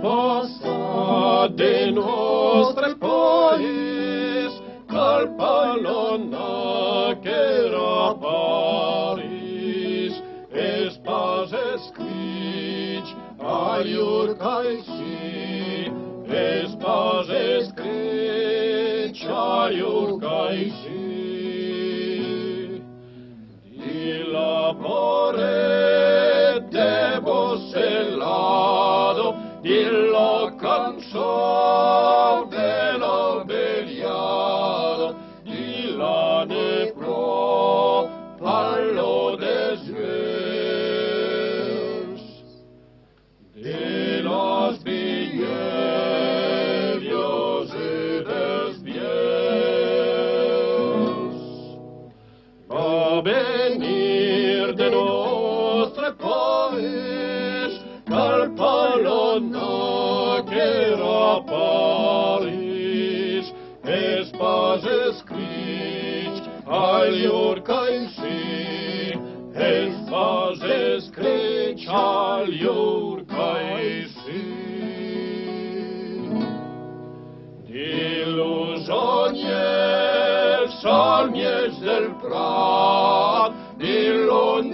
passat de nostre país, cal Palona que era Paris, es pas escrits a llur caixí, es pas escrits a llur caixí. I la poret de vos helado, di la cançó de l'obeliado, di la nepro parlo des veus, de los villevios i des vieus. Va venir de nostre país, cal Palona que era Paris, es pas escrits a llur caixí, es pas escrits a llur caixí. D'il·lusioniers, salmies del prat, d'il·lusioniers,